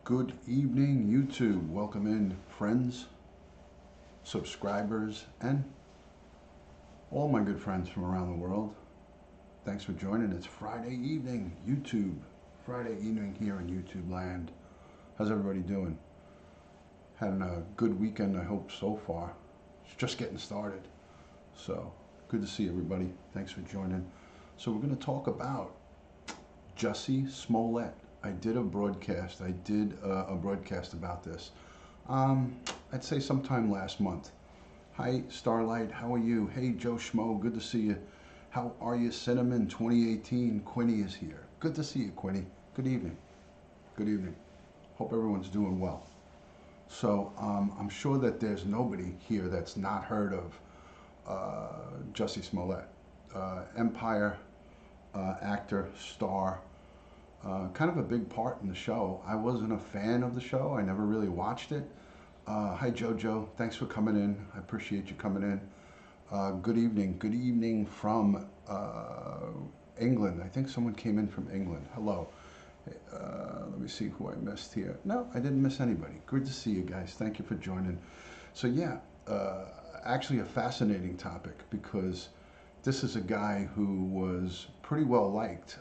Good evening, YouTube. Welcome in, friends, subscribers, and all my good friends from around the world. Thanks for joining. It's Friday evening, YouTube. Friday evening here in YouTube land. How's everybody doing? Had a good weekend, I hope, so far. It's just getting started. So, good to see everybody. Thanks for joining. So, we're going to talk about Jussie Smollett. I did a broadcast. I did a broadcast about this. I'd say sometime last month. Hi, Starlight. How are you? Hey, Joe Schmo. Good to see you. How are you, Cinnamon 2018? Quinny is here. Good to see you, Quinny. Good evening. Good evening. Hope everyone's doing well. So I'm sure that there's nobody here that's not heard of Jussie Smollett, Empire actor, star. Kind of a big part in the show. I wasn't a fan of the show. I never really watched it. Hi, Jojo. Thanks for coming in. I appreciate you coming in. Good evening. Good evening from England. I think someone came in from England. Hello. Let me see who I missed here. No, I didn't miss anybody. Good to see you guys. Thank you for joining. So yeah, actually a fascinating topic because this is a guy who was pretty well liked.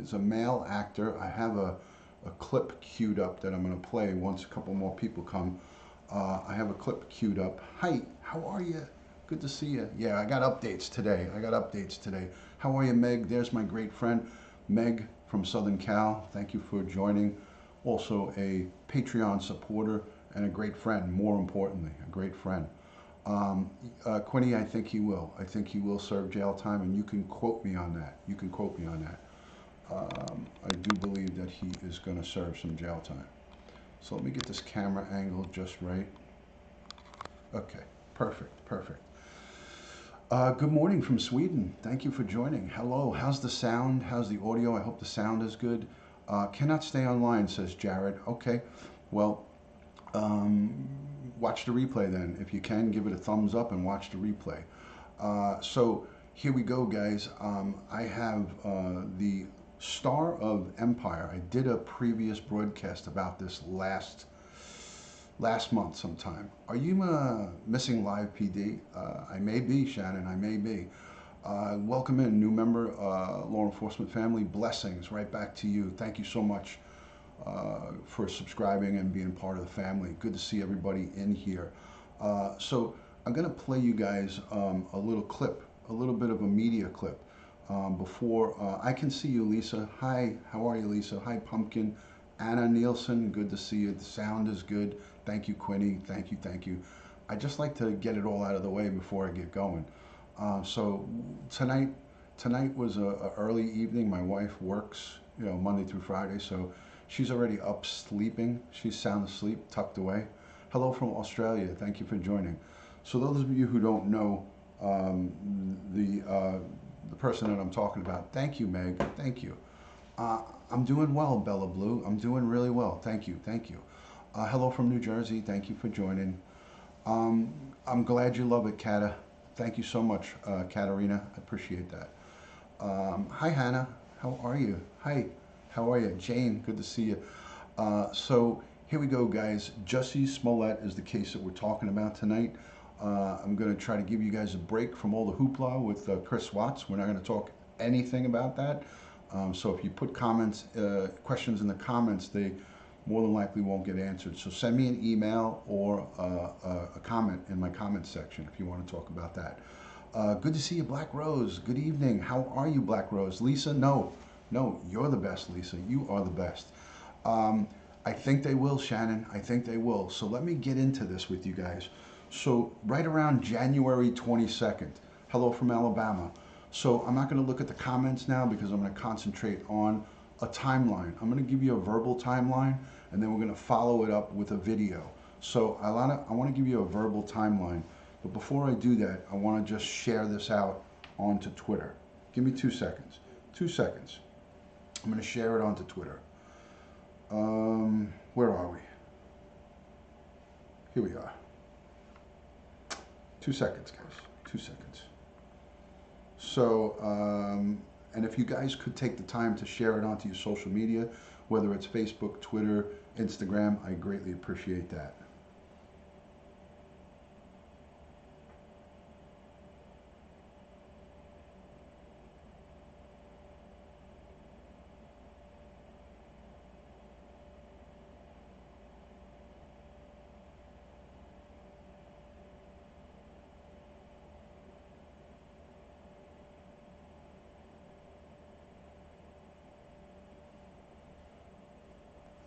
Is a male actor. I have a clip queued up that I'm going to play once a couple more people come. I have a clip queued up. Hi, how are you? Good to see you. Yeah, I got updates today. How are you, Meg? There's my great friend, Meg from Southern Cal. Thank you for joining. Also a Patreon supporter and a great friend, more importantly, a great friend. Quinny, I think he will. I think he will serve jail time, and you can quote me on that. I do believe that he is going to serve some jail time. So let me get this camera angle just right. Okay, perfect. Good morning from Sweden. Thank you for joining. Hello, how's the sound? How's the audio? I hope the sound is good. Cannot stay online, says Jared. Okay, well, watch the replay then. If you can, give it a thumbs up and watch the replay. So here we go, guys. I have the star of Empire. I did a previous broadcast about this last month sometime. Are you missing live PD? I may be, Shannon. I may be. Welcome in, new member, law enforcement family. Blessings right back to you. Thank you so much for subscribing and being part of the family. Good to see everybody in here. So I'm going to play you guys a little clip, a little bit of a media clip before I can see you, Lisa. Hi, how are you, Lisa? Hi, Pumpkin. Anna Nielsen, good to see you. The sound is good. Thank you, Quinny. Thank you. I just like to get it all out of the way before I get going. So tonight was a early evening. My wife works, Monday through Friday, so she's already up sleeping. She's sound asleep, tucked away. Hello from Australia. Thank you for joining. So those of you who don't know the person that I'm talking about, thank you, Meg. Thank you. I'm doing well, Bella Blue. I'm doing really well. Thank you. Hello from New Jersey. Thank you for joining. I'm glad you love it, Kata. Thank you so much, Katarina. I appreciate that. Hi, Hannah. How are you? Hi. How are you? Jane, good to see you. So here we go, guys. Jussie Smollett is the case that we're talking about tonight. I'm going to try to give you guys a break from all the hoopla with Chris Watts. We're not going to talk anything about that. So if you put questions in the comments, they more than likely won't get answered. So send me an email or a comment in my comments section if you want to talk about that. Good to see you, Black Rose. Good evening. How are you, Black Rose? Lisa, no, you're the best, Lisa. You are the best. I think they will, Shannon. I think they will. So let me get into this with you guys. So right around January 22nd, hello from Alabama. So I'm not going to look at the comments now because I'm going to concentrate on a timeline. I'm going to give you a verbal timeline and then we're going to follow it up with a video. So I want to give you a verbal timeline. But before I do that, I want to just share this out onto Twitter. Give me 2 seconds. 2 seconds. I'm going to share it onto Twitter. Where are we? Here we are. 2 seconds, guys. 2 seconds. So And if you guys could take the time to share it onto your social media, whether it's Facebook, Twitter, Instagram, I greatly appreciate that.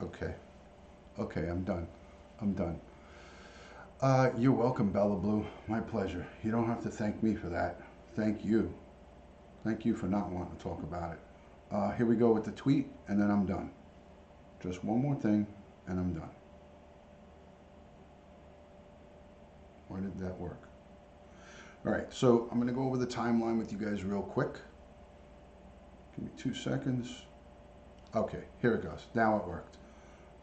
Okay. Okay, I'm done. I'm done. You're welcome, Bella Blue. My pleasure. You don't have to thank me for that. Thank you. Thank you for not wanting to talk about it. Here we go with the tweet, and then I'm done. Just one more thing, and I'm done. Where did that work? All right, so I'm going to go over the timeline with you guys real quick. Give me 2 seconds. Okay, here it goes. Now it worked.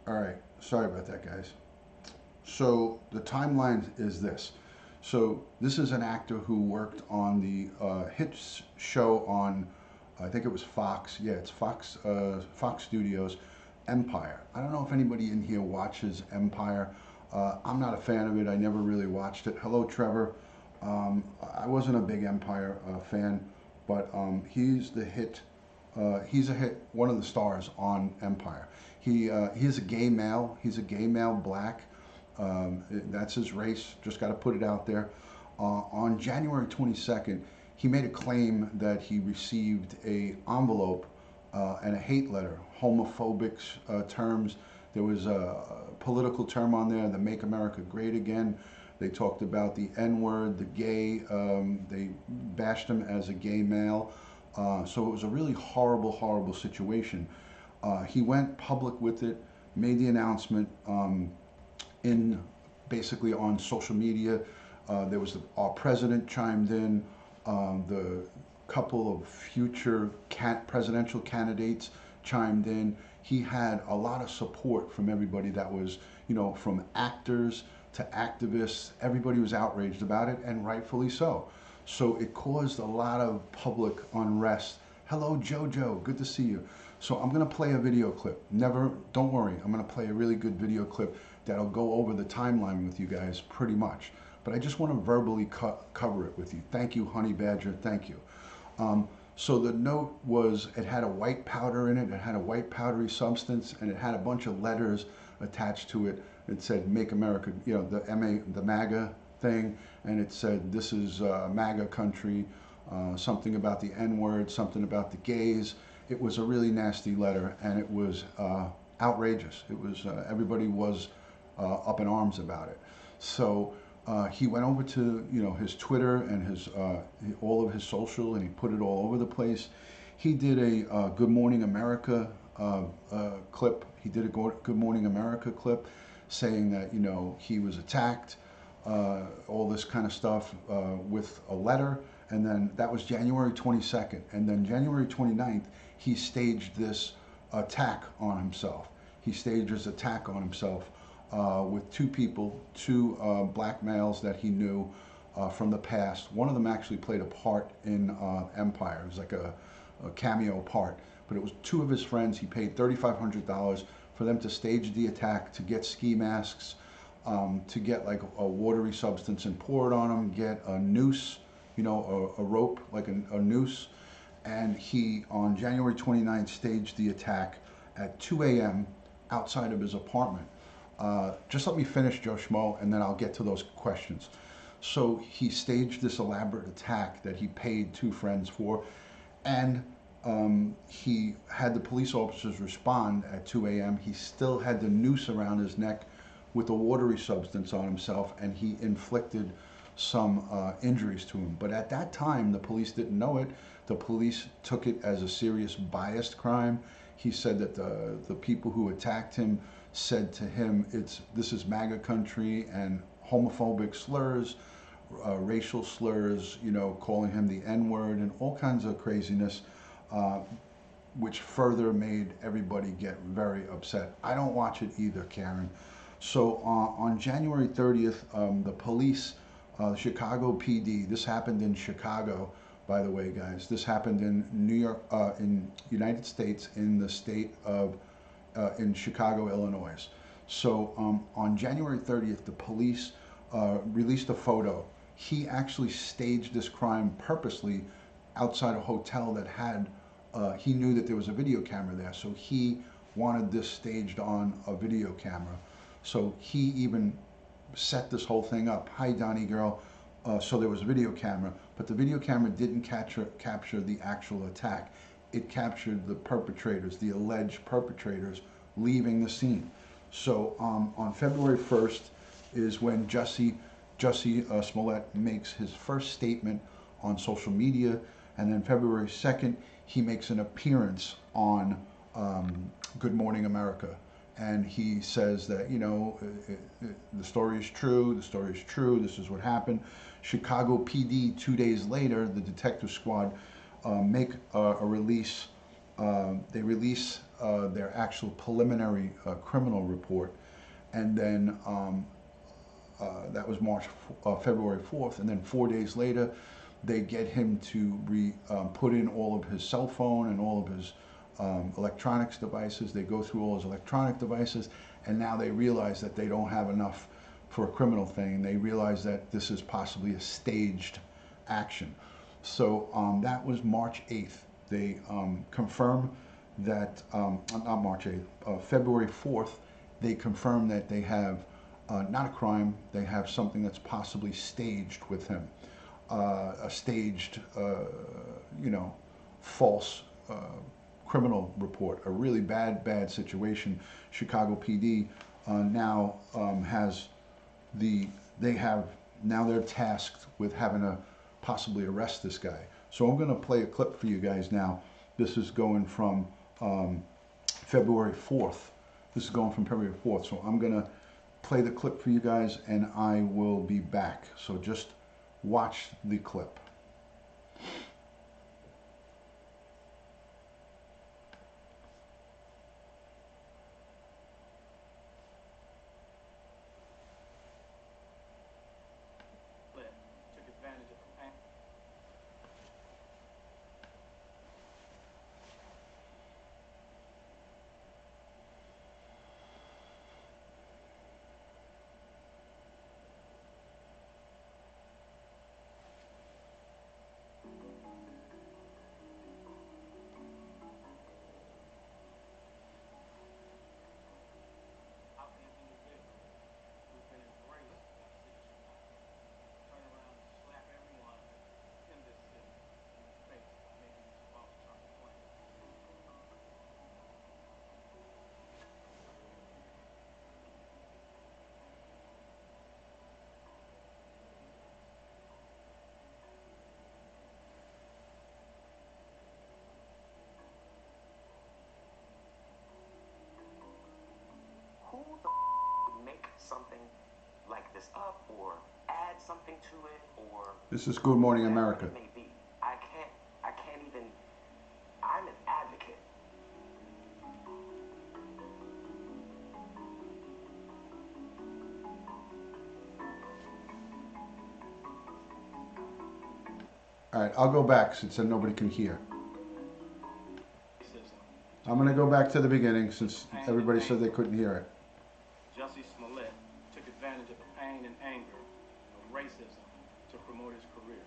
All right, sorry about that, guys. So the timeline is this. So this is an actor who worked on the hit show on, I think it was Fox. Yeah, it's Fox Studios, Empire. I don't know if anybody in here watches Empire. I'm not a fan of it. I never really watched it. Hello, Trevor. I wasn't a big Empire fan, but he's the hit. He's a hit, one of the stars on Empire. He's a gay male. He's a gay male, black. That's his race. Just got to put it out there. On January 22nd, he made a claim that he received a envelope and a hate letter, homophobic terms. There was a political term on there, the Make America Great Again. They talked about the N-word, the gay. They bashed him as a gay male. So it was a really horrible, horrible situation. He went public with it, made the announcement in basically on social media. There was our president chimed in, the couple of future presidential candidates chimed in. He had a lot of support from everybody that was, you know, from actors to activists. Everybody was outraged about it, and rightfully so. So it caused a lot of public unrest. Hello, Jojo, good to see you. So I'm gonna play a video clip. Don't worry, I'm gonna play a really good video clip that'll go over the timeline with you guys pretty much. But I just wanna verbally cover it with you. Thank you, Honey Badger, thank you. So the note was, it had a white powder in it, it had a white powdery substance, and it had a bunch of letters attached to it. It said, Make America, you know, the MAGA thing, and it said, this is MAGA country, something about the N-word, something about the gays. It was a really nasty letter, and it was outrageous. It was, everybody was up in arms about it. So he went over to, you know, his Twitter and his all of his social, and he put it all over the place. He did a Good Morning America clip. He did a Good Morning America clip saying that, you know, he was attacked, all this kind of stuff with a letter. And then that was January 22nd. And then January 29th, he staged this attack on himself. He staged his attack on himself with two people, two black males that he knew from the past. One of them actually played a part in Empire. It was like a cameo part. But it was two of his friends. He paid $3,500 for them to stage the attack, to get ski masks, to get like a watery substance and pour it on them, get a noose, you know, a rope, like a noose. And he, on January 29th, staged the attack at 2 a.m. outside of his apartment. Just let me finish, Joe Schmo, and then I'll get to those questions. So he staged this elaborate attack that he paid two friends for, and he had the police officers respond at 2 a.m. He still had the noose around his neck with a watery substance on himself, and he inflicted some injuries to him. But at that time, the police didn't know it. The police took it as a serious biased crime. He said that the people who attacked him said to him, this is MAGA country, and homophobic slurs, racial slurs, you know, calling him the N-word and all kinds of craziness, which further made everybody get very upset. I don't watch it either, Karen. So on January 30th, the police, Chicago PD, this happened in Chicago, by the way, guys. This happened in New York, in United States, in the state of, in Chicago, Illinois. So on January 30th, the police released a photo. He actually staged this crime purposely outside a hotel that had, he knew that there was a video camera there, so he wanted this staged on a video camera. So he even set this whole thing up. Hi, Donnie girl. So there was a video camera, but the video camera didn't capture the actual attack. It captured the perpetrators, the alleged perpetrators, leaving the scene. So on February 1st is when Jussie Smollett makes his first statement on social media, and then February 2nd, he makes an appearance on Good Morning America. And he says that, you know, the story is true, the story is true, this is what happened. Chicago PD, 2 days later, the detective squad make a release. They release their actual preliminary criminal report. And then that was February 4th. And then 4 days later, they get him to put in all of his cell phone and all of his electronics devices. They go through all his electronic devices, and now they realize that they don't have enough for a criminal thing. They realize that this is possibly a staged action. So that was March 8th. They confirm that, not March 8th, February 4th, they confirm that they have not a crime, they have something that's possibly staged with him. A staged, you know, false criminal report, a really bad situation. Chicago PD now has now they're tasked with having to possibly arrest this guy. So I'm going to play a clip for you guys now. This is going from February 4th. This is going from February 4th. So I'm going to play the clip for you guys, and I will be back. So just watch the clip. Make something like this up or add something to it, or this is Good Morning America. It may be. I can't even. I'm an advocate. All right, I'll go back since then nobody can hear. I'm going to go back to the beginning since everybody said they couldn't hear it. Jussie Smollett took advantage of the pain and anger of racism to promote his career.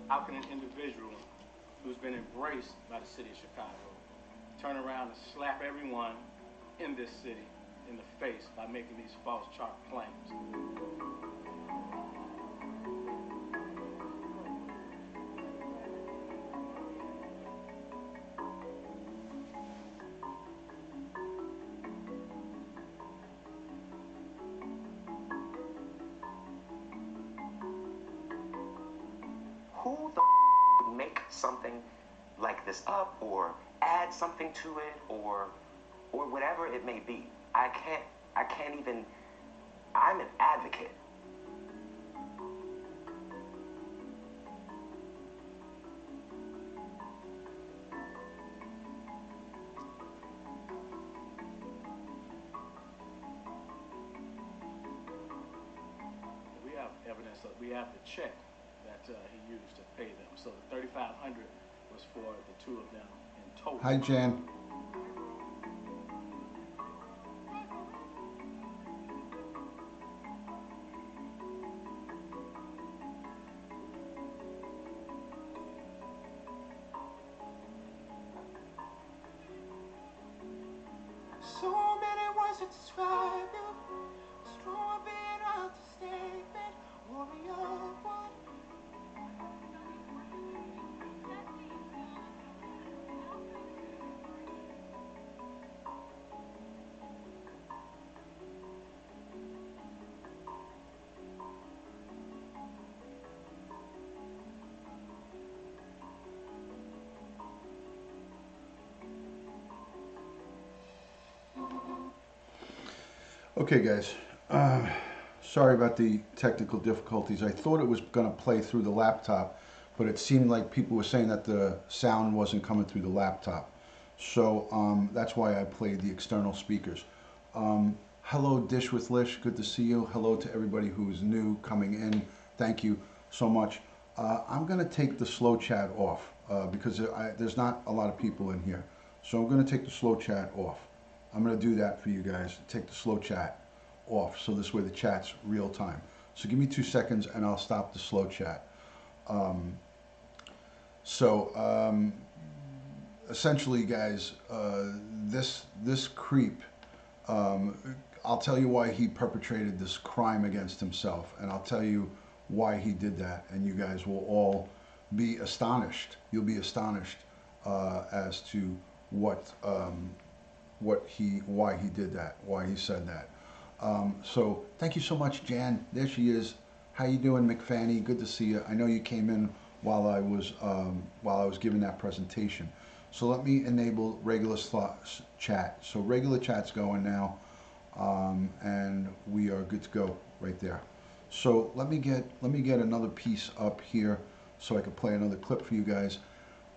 How can an individual who's been embraced by the city of Chicago turn around and slap everyone in this city in the face by making these false chalk claims? Who the would make something like this up or add something to it, or whatever it may be? I can't even. I'm an advocate. So we have the check that he used to pay them. So the $3,500 was for the two of them in total. Hi, Jan. So many words to describe you. Strong being understatement. Warrior one. Okay, guys. Sorry about the technical difficulties. I thought it was going to play through the laptop, but it seemed like people were saying that the sound wasn't coming through the laptop. So that's why I played the external speakers. Hello, Dish with Lish. Good to see you. Hello to everybody who's new coming in. Thank you so much. I'm going to take the slow chat off because there's not a lot of people in here. So I'm going to take the slow chat off. I'm going to do that for you guys. Take the slow chat off so this way the chat's real time. So give me 2 seconds and I'll stop the slow chat. Essentially, guys, this creep, I'll tell you why he perpetrated this crime against himself, and I'll tell you why he did that, and you guys will all be astonished. You'll be astonished as to why he did that, why he said that. So thank you so much, Jan. There she is. How you doing, McFanny? Good to see you. I know you came in while I was giving that presentation. So let me enable regular chat. So regular chat's going now, and we are good to go right there. So let me get another piece up here so I can play another clip for you guys.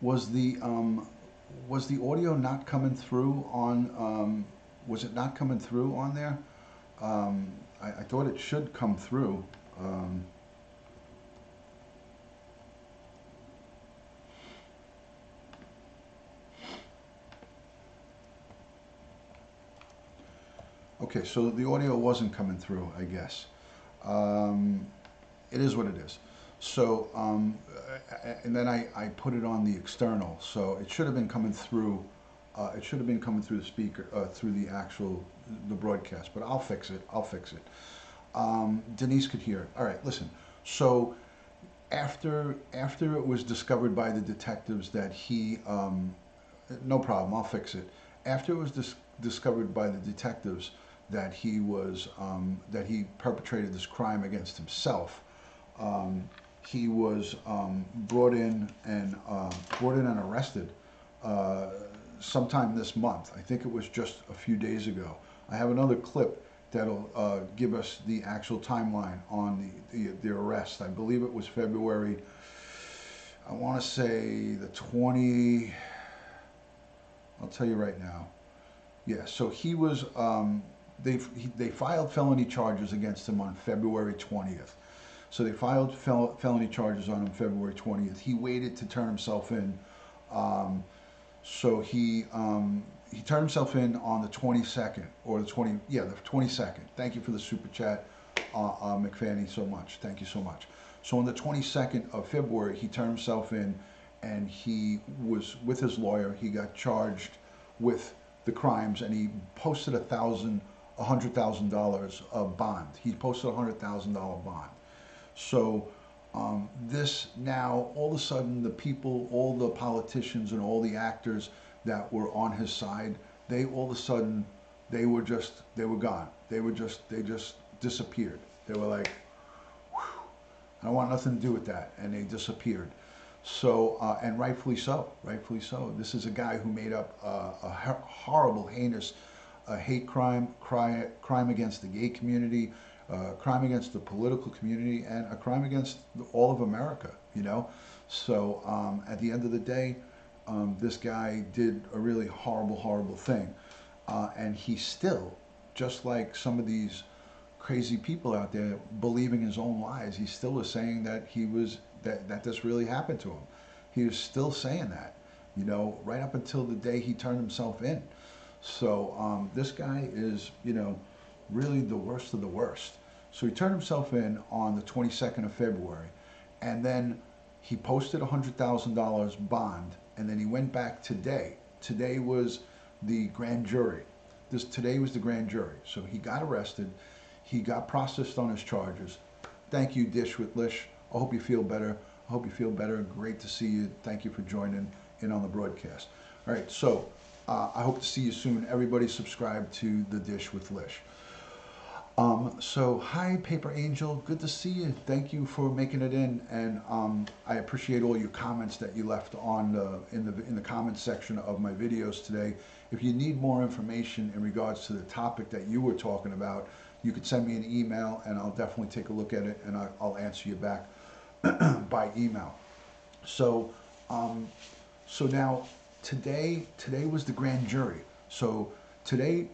Was the audio not coming through on? Was it not coming through on there? I thought it should come through. Okay, so the audio wasn't coming through, I guess. It is what it is. So, and then I put it on the external, so it should have been coming through. It should have been coming through the speaker, through the broadcast. But I'll fix it. I'll fix it. Denise could hear it. All right, listen. So, after it was discovered by the detectives that he, no problem, I'll fix it. After it was discovered by the detectives that he was that he perpetrated this crime against himself, he was brought in and arrested sometime this month. I think it was just a few days ago. I have another clip that'll give us the actual timeline on the arrest. I believe it was February, I want to say the 20, I'll tell you right now. Yeah, so he was, they filed felony charges against him on February 20th. So they filed felony charges on him February 20th. He waited to turn himself in. So he turned himself in on the 22nd, or the 22nd. Thank you for the super chat, McFanny, so much. Thank you so much. So on the 22nd of February, he turned himself in, and he was with his lawyer. He got charged with the crimes, and he posted $100,000 of bond. He posted a $100,000 bond. So this now, all of a sudden, the people, all the politicians and all the actors that were on his side, they all of a sudden, they were gone. They just disappeared. They were like, whew, I don't want nothing to do with that, and they disappeared. So, and rightfully so, rightfully so. This is a guy who made up a horrible, heinous hate crime against the gay community, crime against the political community, and a crime against all of America, you know? So at the end of the day, this guy did a really horrible, horrible thing. And he still, just like some of these crazy people out there believing his own lies. He still was saying that that this really happened to him. He was still saying that, you know, right up until the day he turned himself in. So this guy is, you know, really the worst of the worst. So he turned himself in on the 22nd of February, and then he posted $100,000 bond, and then he went back today. Today was the grand jury. Today was the grand jury. So he got arrested. He got processed on his charges. Thank you, Dish with Lish. I hope you feel better. I hope you feel better. Great to see you. Thank you for joining in on the broadcast. All right, so I hope to see you soon. Everybody subscribe to the Dish with Lish. So hi, Paper Angel. Good to see you. Thank you for making it in, and I appreciate all your comments that you left on in the comments section of my videos today. If you need more information in regards to the topic that you were talking about, you could send me an email, and I'll definitely take a look at it, and I'll answer you back by email. So so now today was the grand jury. So today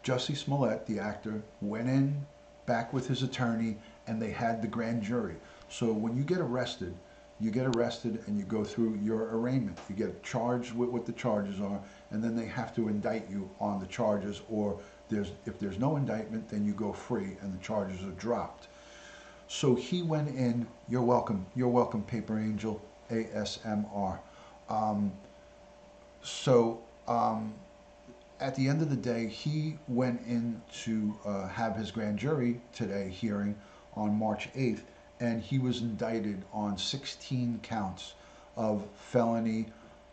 Jussie Smollett, the actor, went in back with his attorney, and they had the grand jury. So when you get arrested and you go through your arraignment. You get charged with what the charges are, and then they have to indict you on the charges, or if there's no indictment, then you go free and the charges are dropped. So he went in. You're welcome, Paper Angel, ASMR. At the end of the day, he went in to have his grand jury today hearing on March 8th, and he was indicted on 16 counts of felony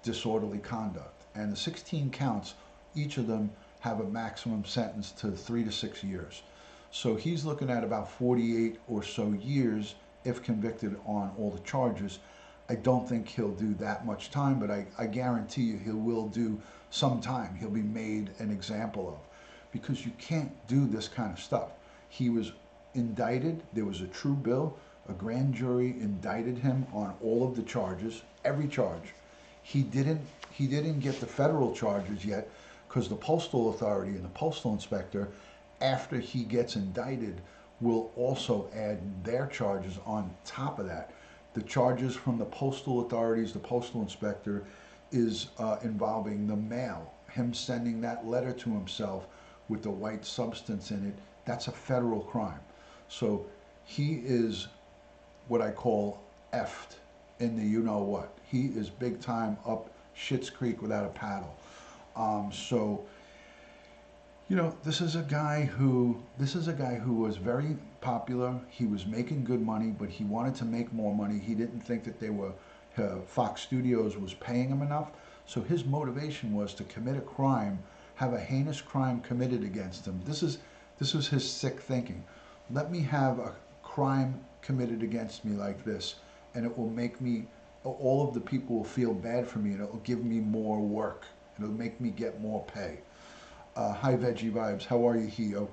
disorderly conduct. And the 16 counts, each of them have a maximum sentence to 3 to 6 years. So he's looking at about 48 or so years if convicted on all the charges. I don't think he'll do that much time, but I guarantee you he will do some time. He'll be made an example of, because you can't do this kind of stuff. He was indicted. There was a true bill. A grand jury indicted him on all of the charges, every charge. He didn't get the federal charges yet, because the postal authority and the postal inspector, after he gets indicted, will also add their charges on top of that. The charges from the postal authorities, the postal inspector, is involving the mail, him sending that letter to himself with the white substance in it. That's a federal crime. So he is what I call effed in the you-know-what. He is big time up Schitt's Creek without a paddle. So, you know, this is a guy who was very popular. He was making good money, but he wanted to make more money. He didn't think that Fox Studios was paying him enough. So his motivation was to commit a crime, have a heinous crime committed against him. This was his sick thinking. Let me have a crime committed against me like this, and it will make me, all of the people will feel bad for me, and it will give me more work. It'll make me get more pay. Hi, Veggie Vibes. How are you, Hio?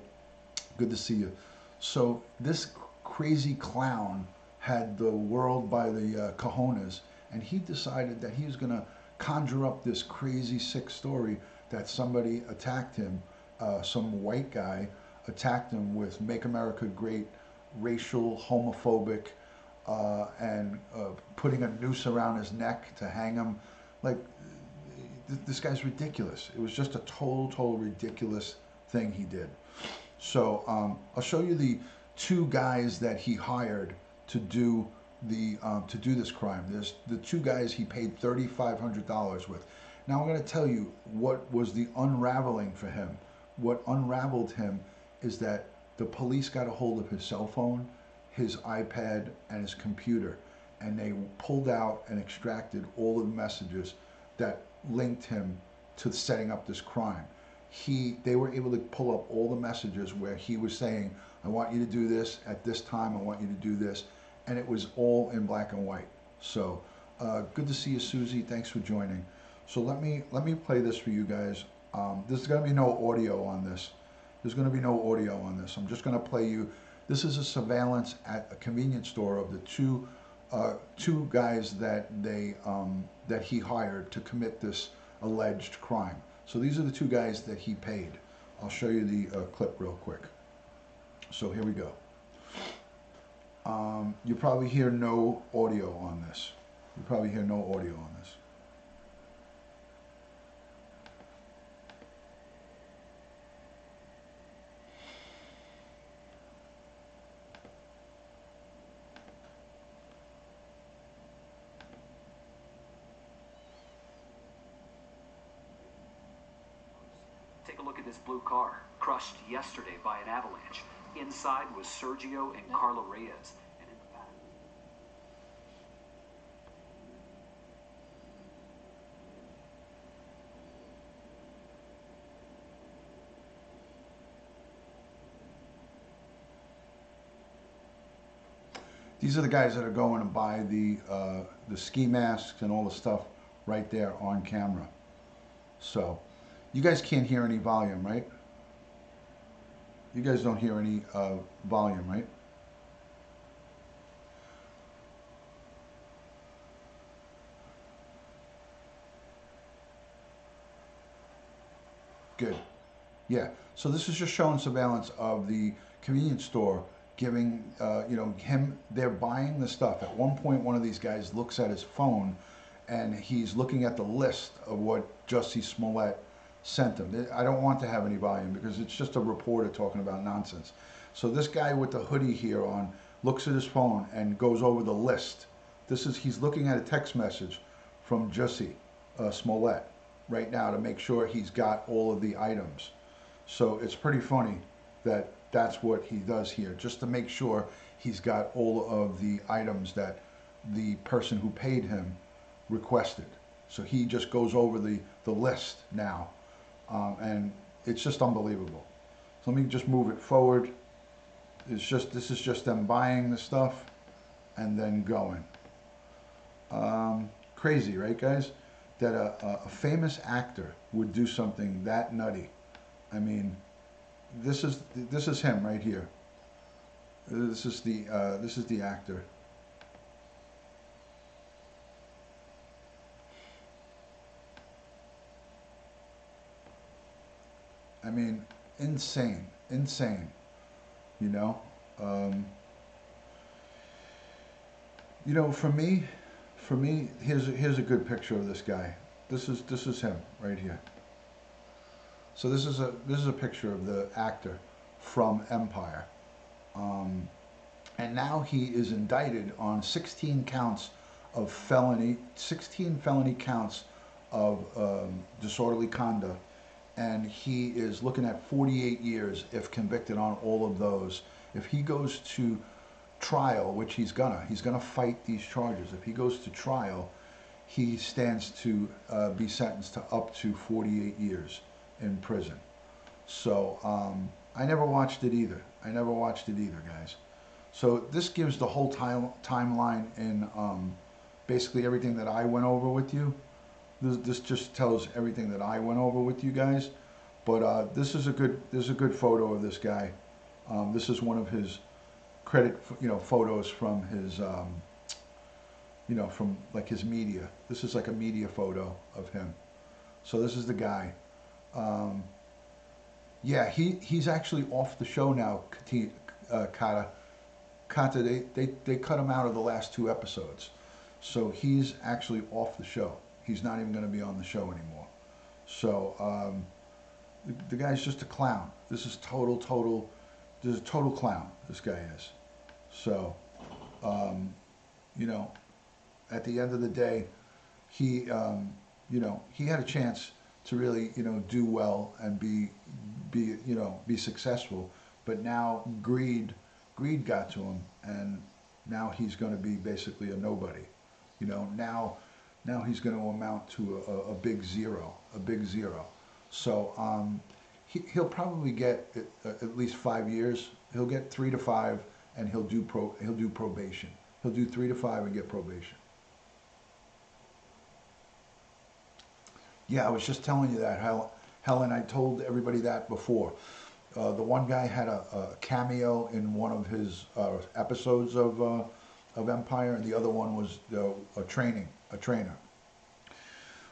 Good to see you. So this crazy clown had the world by the cojones, and he decided that he was going to conjure up this crazy sick story that somebody attacked him, some white guy attacked him with "Make America Great," racial, homophobic, and putting a noose around his neck to hang him. Like, this guy's ridiculous. It was just a total ridiculous thing he did. So I'll show you the two guys that he hired to do this crime. There's the two guys he paid $3,500 with. Now I'm going to tell you what was the unraveling for him. What unraveled him is that the police got a hold of his cell phone, his iPad, and his computer, and they pulled out and extracted all of the messages that linked him to setting up this crime. They were able to pull up all the messages where he was saying, "I want you to do this at this time, I want you to do this," and it was all in black and white. So good to see you, Susie. Thanks for joining. So let me play this for you guys. There's going to be no audio on this. There's going to be no audio on this. I'm just going to play you. This is a surveillance at a convenience store of the two guys that he hired to commit this alleged crime. So these are the two guys that he paid. I'll show you the clip real quick. So here we go. You probably hear no audio on this. You probably hear no audio on this. Take a look at this blue car, crushed yesterday by an avalanche. Inside was Sergio and Carla Reyes. And in the back... These are the guys that are going to buy the ski masks and all the stuff right there on camera. So, you guys can't hear any volume, right? You guys don't hear any volume, right? Good. Yeah. So this is just showing surveillance of the convenience store giving, you know, him, they're buying the stuff. At one point, one of these guys looks at his phone and he's looking at the list of what Jussie Smollett sent him. I don't want to have any volume because it's just a reporter talking about nonsense. So this guy with the hoodie here on looks at his phone and goes over the list. He's looking at a text message from Jussie Smollett right now to make sure he's got all of the items. So it's pretty funny that that's what he does here, just to make sure he's got all of the items that the person who paid him requested. So he just goes over the list now, and it's just unbelievable. So let me just move it forward. This is just them buying the stuff and then going. Crazy, right, guys? That a famous actor would do something that nutty. I mean, this is him right here. This is the actor. I mean, insane, you know. You know, for me, here's a good picture of this guy. This is him right here. So this is a picture of the actor from Empire, and now he is indicted on 16 counts of 16 felony counts of disorderly conduct, and he is looking at 48 years if convicted on all of those. If he goes to trial, which he's gonna fight these charges. If he goes to trial, he stands to be sentenced to up to 48 years in prison. So I never watched it either. Guys. So this gives the whole timeline in basically everything that I went over with you. This just tells everything that I went over with you guys. But this is a good photo of this guy. This is one of his photos from his from like his media. This is like a media photo of him. So this is the guy. Yeah, he's actually off the show now. Kata, they cut him out of the last 2 episodes, so he's actually off the show. He's not even going to be on the show anymore. So the guy's just a clown. This is total. This is a total clown. This guy is. So you know, at the end of the day, he he had a chance to really do well and be successful, but now greed got to him, and now he's going to be basically a nobody. Now he's going to amount to a big zero, So he'll probably get at least 5 years. He'll get 3 to 5, and he'll do probation. He'll do 3 to 5 and get probation. Yeah, I was just telling you that, Helen. I told everybody that before. The one guy had a cameo in one of his episodes of Empire, and the other one was a trainer.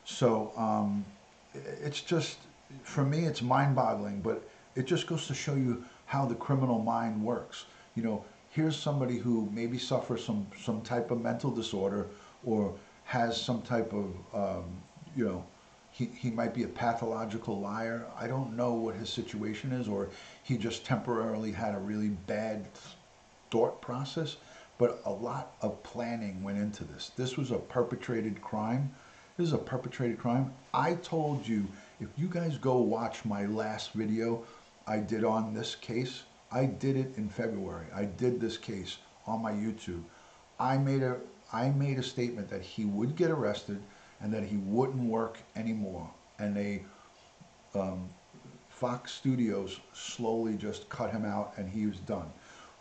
So it's just, for me, it's mind-boggling, but it just goes to show you how the criminal mind works. You know, here's somebody who maybe suffers some type of mental disorder, or has some type of, you know, he might be a pathological liar. I don't know what his situation is, or he just temporarily had a really bad thought process. But a lot of planning went into this. This was a perpetrated crime. This is a perpetrated crime. I told you, if you guys go watch my last video I did on this case, I did it in February. I did this case on my YouTube. I made a statement that he would get arrested and that he wouldn't work anymore. And they, Fox Studios slowly just cut him out and he was done.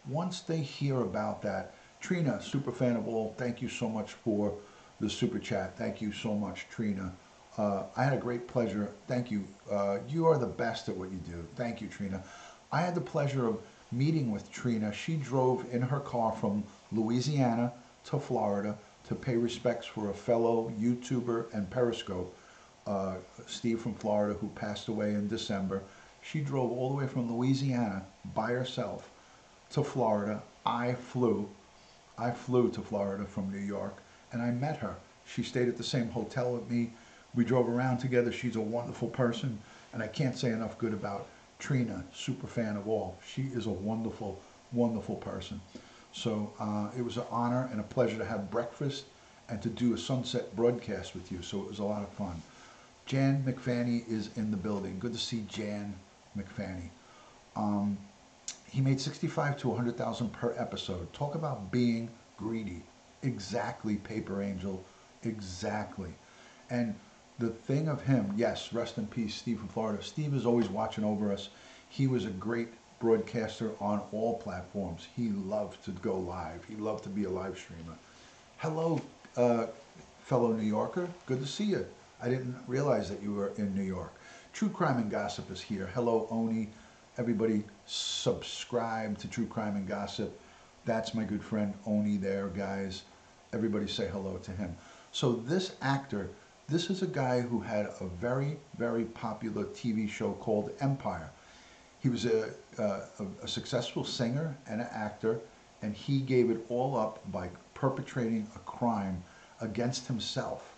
Once they hear about that, Trina, super fan of all, thank you so much for the super chat. Thank you so much, Trina. I had a great pleasure. Thank you. You are the best at what you do. Thank you, Trina. I had the pleasure of meeting with Trina. She drove in her car from Louisiana to Florida to pay respects for a fellow YouTuber and Periscope, Steve from Florida, who passed away in December. She drove all the way from Louisiana by herself to Florida. I flew to Florida from New York, and I met her. She stayed at the same hotel with me. We drove around together. She's a wonderful person, and I can't say enough good about Trina, super fan of all. She is a wonderful, wonderful person. So it was an honor and a pleasure to have breakfast and to do a sunset broadcast with you. So it was a lot of fun. Jan McFanny is in the building. Good to see Jan McFanny. He made 65 to 100,000 per episode. Talk about being greedy. Exactly, Paper Angel. Exactly. And the thing of him, yes, rest in peace, Steve from Florida. Steve is always watching over us. He was a great broadcaster on all platforms. He loved to go live. He loved to be a live streamer. Hello, fellow New Yorker. Good to see you. I didn't realize that you were in New York. True Crime and Gossip is here. Hello, Oni. Everybody subscribe to True Crime and Gossip. That's my good friend Oni there, guys. Everybody say hello to him. So this actor, this is a guy who had a very, very popular TV show called Empire. He was a successful singer and an actor, and he gave it all up by perpetrating a crime against himself.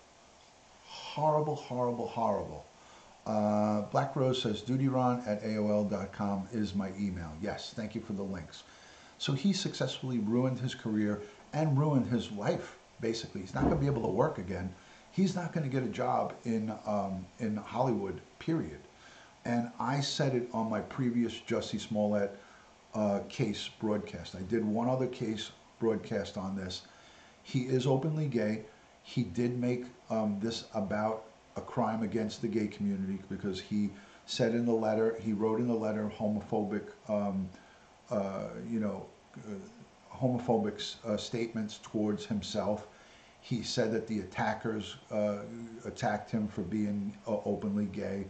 Horrible, horrible, horrible. Black Rose says, dutyron@aol.com is my email. Yes, thank you for the links. So he successfully ruined his career and ruined his life, basically. He's not going to be able to work again. He's not going to get a job in Hollywood, period. And I said it on my previous Jussie Smollett case broadcast. I did one other case broadcast on this. He is openly gay. He did make this about a crime against the gay community because he said in the letter, he wrote in the letter homophobic, homophobic statements towards himself. He said that the attackers attacked him for being openly gay.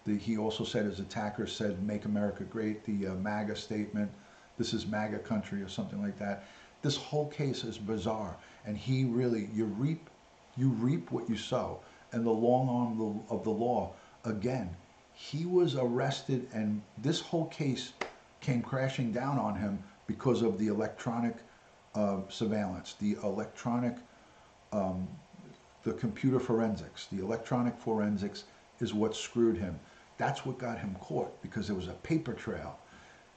He also said his attackers said, "Make America Great," the MAGA statement. This is MAGA country or something like that. This whole case is bizarre. And he really, you reap what you sow. And the long arm of the law, again, he was arrested, and this whole case came crashing down on him because of the electronic surveillance, the electronic, the computer forensics. The electronic forensics is what screwed him. That's what got him caught, because there was a paper trail.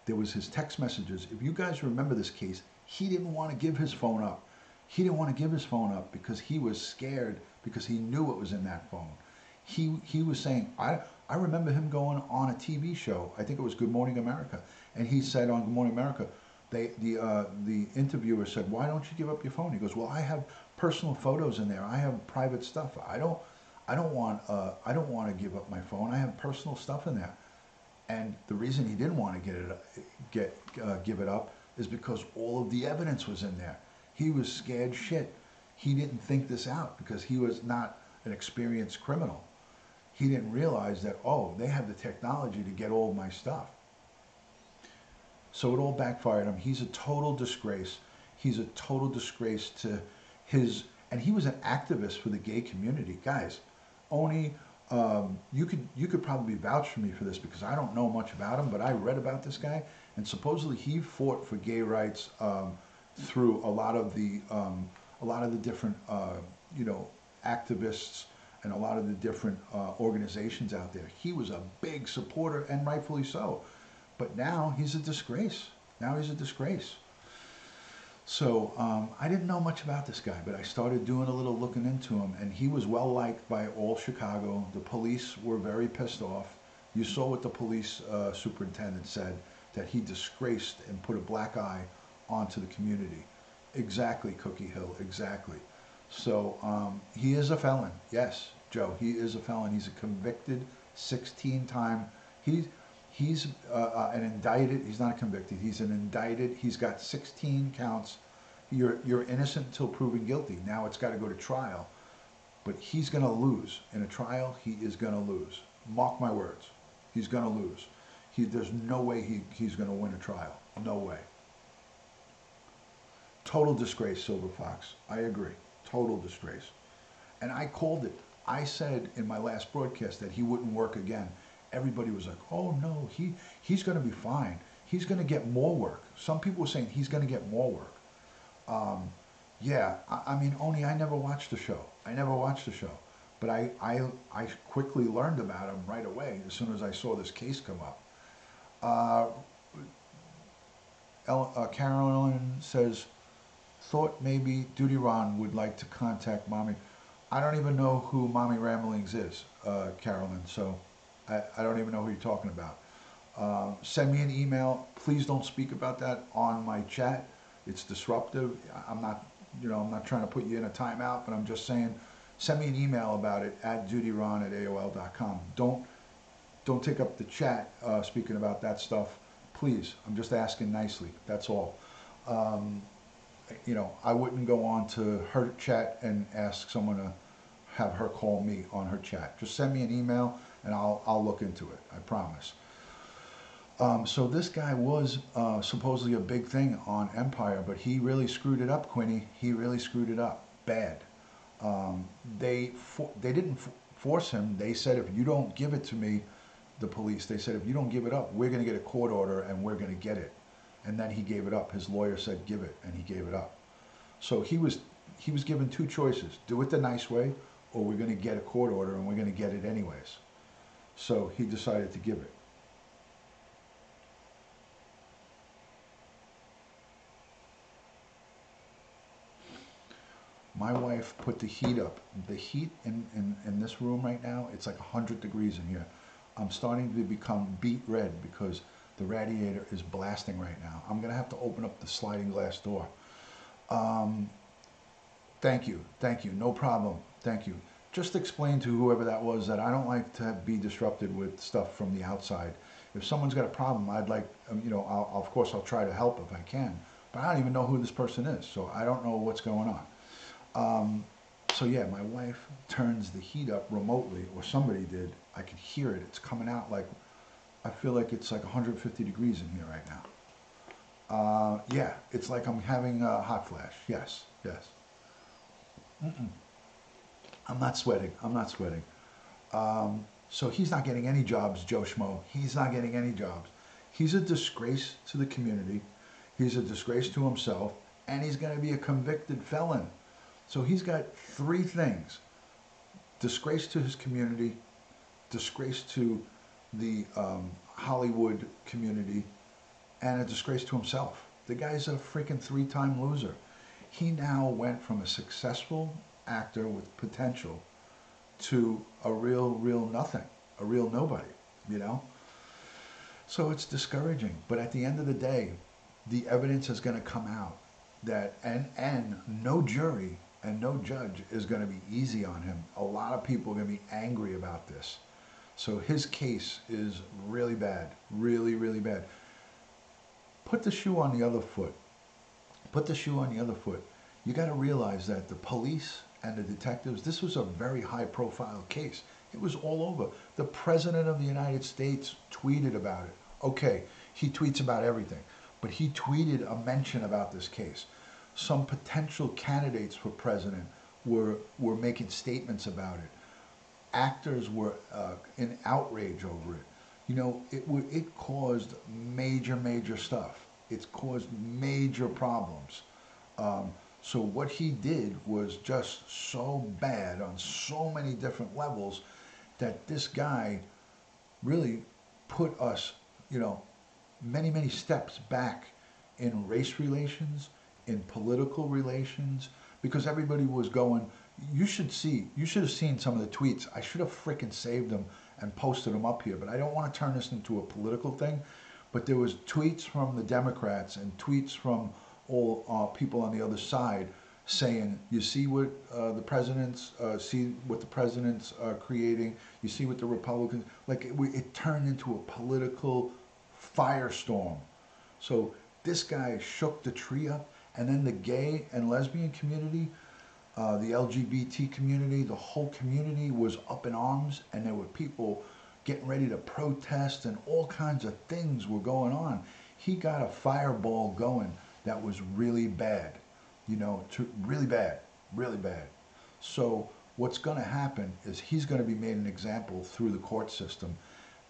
There was his text messages. If you guys remember this case, he didn't want to give his phone up. He didn't want to give his phone up because he was scared, because he knew what was in that phone. He was saying, I remember him going on a TV show, I think it was Good Morning America, and he said on Good Morning America, the interviewer said, "Why don't you give up your phone?" He goes, "Well, I have personal photos in there. I have private stuff. I don't want to give up my phone. I have personal stuff in there." And the reason he didn't want to give it up is because all of the evidence was in there. He was scared shit. He didn't think this out because he was not an experienced criminal. He didn't realize that, oh, they have the technology to get all of my stuff. So it all backfired him. He's a total disgrace. He's a total disgrace to his, and he was an activist for the gay community. Guys, Oni, You could probably vouch for me for this because I don't know much about him, but I read about this guy, and supposedly he fought for gay rights through a lot of the different activists and a lot of the different organizations out there. He was a big supporter, and rightfully so. But now he's a disgrace. Now he's a disgrace. So I didn't know much about this guy, but I started doing a little looking into him, and he was well liked by all Chicago. The police were very pissed off. You saw what the police superintendent said, that he disgraced and put a black eye onto the community. Exactly, Cookie Hill, exactly. So he is a felon. Yes, Joe, he is a felon. He's a convicted 16-time. He's an indicted. He's not convicted. He's an indicted. He's got 16 counts. You're innocent until proven guilty. Now it's got to go to trial, but he's going to lose in a trial. He is going to lose. Mark my words. He's going to lose. There's no way he's going to win a trial. No way. Total disgrace, Silver Fox. I agree. Total disgrace. And I called it. I said in my last broadcast that he wouldn't work again. Everybody was like, oh no, he's going to be fine. He's going to get more work. Some people were saying he's going to get more work. Yeah, I mean, Oni, I never watched the show. I never watched the show. But I quickly learned about him right away as soon as I saw this case come up. Carolyn says, thought maybe Duty Ron would like to contact Mommy. I don't even know who Mommy Ramblings is, Carolyn, so I don't even know who you're talking about. Send me an email. Please don't speak about that on my chat. It's disruptive. I'm not trying to put you in a timeout, but I'm just saying, send me an email about it at dutyron@aol.com. Don't take up the chat speaking about that stuff. Please, I'm just asking nicely. That's all. I wouldn't go on to her chat and ask someone to have her call me on her chat. Just send me an email and I'll look into it. I promise. So this guy was supposedly a big thing on Empire, but he really screwed it up, Quinny. He really screwed it up bad. They didn't force him. They said, if you don't give it to me, the police, they said, if you don't give it up, we're going to get a court order and we're going to get it. And then he gave it up. His lawyer said, give it, and he gave it up. So he was given two choices: do it the nice way, or we're going to get a court order and we're going to get it anyways. So he decided to give it. My wife put the heat up. The heat in this room right now, it's like 100 degrees in here. I'm starting to become beet red because the radiator is blasting right now. I'm going to have to open up the sliding glass door. Thank you. No problem. Thank you. Just explain to whoever that was that I don't like to be disrupted with stuff from the outside. If someone's got a problem, I'd like, of course I'll try to help if I can. But I don't even know who this person is, so I don't know what's going on. So yeah, my wife turns the heat up remotely, or somebody did. I could hear it. It's coming out like, I feel like it's like 150 degrees in here right now. Yeah, it's like I'm having a hot flash. Yes. I'm not sweating. So he's not getting any jobs, Joe Schmo. He's not getting any jobs. He's a disgrace to the community. He's a disgrace to himself, and he's going to be a convicted felon. So he's got three things: disgrace to his community, disgrace to the Hollywood community, and a disgrace to himself. The guy's a freaking 3-time loser. He now went from a successful actor with potential to a real nothing, a real nobody, So it's discouraging. But at the end of the day, the evidence is going to come out that, and no jury and no judge is going to be easy on him. A lot of people are going to be angry about this. So his case is really bad, really bad. Put the shoe on the other foot. You got to realize that the police and the detectives, this was a very high profile case. It was all over. The President of the United States tweeted about it. Okay, he tweets about everything, but he tweeted a mention about this case. Some potential candidates for president were making statements about it. actors were in outrage over it. You know, it caused major stuff. It's caused major problems. So what he did was just so bad on so many different levels that this guy really put us, you know, many steps back in race relations, in political relations, because everybody was going, you should have seen some of the tweets. I should have freaking saved them and posted them up here, but I don't want to turn this into a political thing. But there was tweets from the Democrats and tweets from all people on the other side saying, you see what the president's creating. You see what the Republicans, like it turned into a political firestorm. So this guy shook the tree up, and then the gay and lesbian community, the LGBT community, the whole community was up in arms, and there were people getting ready to protest, and all kinds of things were going on. He got a fireball going that was really bad, you know, really bad. So what's going to happen is he's going to be made an example through the court system,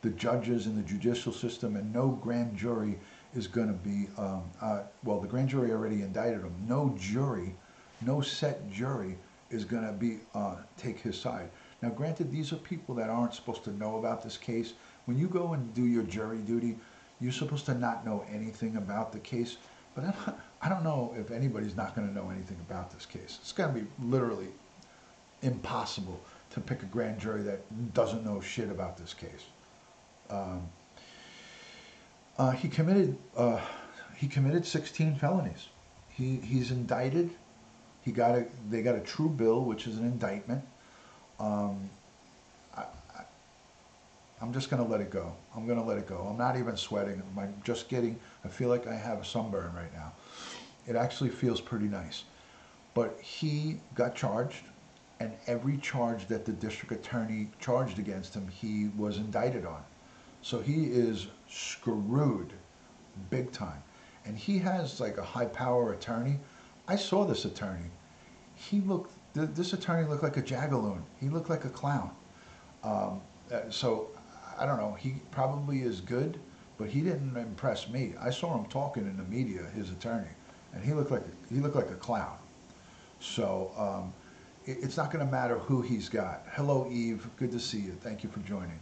the judges in the judicial system, and no grand jury is going to be, well, the grand jury already indicted him. No jury, no set jury is going to be take his side. Now, granted, these are people that aren't supposed to know about this case. When you go and do your jury duty, you're supposed to not know anything about the case. But I don't know if anybody's not going to know anything about this case. It's going to be literally impossible to pick a grand jury that doesn't know shit about this case. He committed 16 felonies. He's indicted. They got a true bill, which is an indictment. I'm just going to let it go. I'm going to let it go. I'm not even sweating. I'm just getting, I feel like I have a sunburn right now. It actually feels pretty nice. But he got charged, and every charge that the district attorney charged against him, he was indicted on. So he is screwed big time. And he has like a high power attorney. I saw this attorney. This attorney looked like a jagaloon. He looked like a clown. So I don't know. He probably is good, but he didn't impress me. I saw him talking in the media, his attorney, and he looked like a clown. So it's not going to matter who he's got. Hello, Eve. Good to see you. Thank you for joining.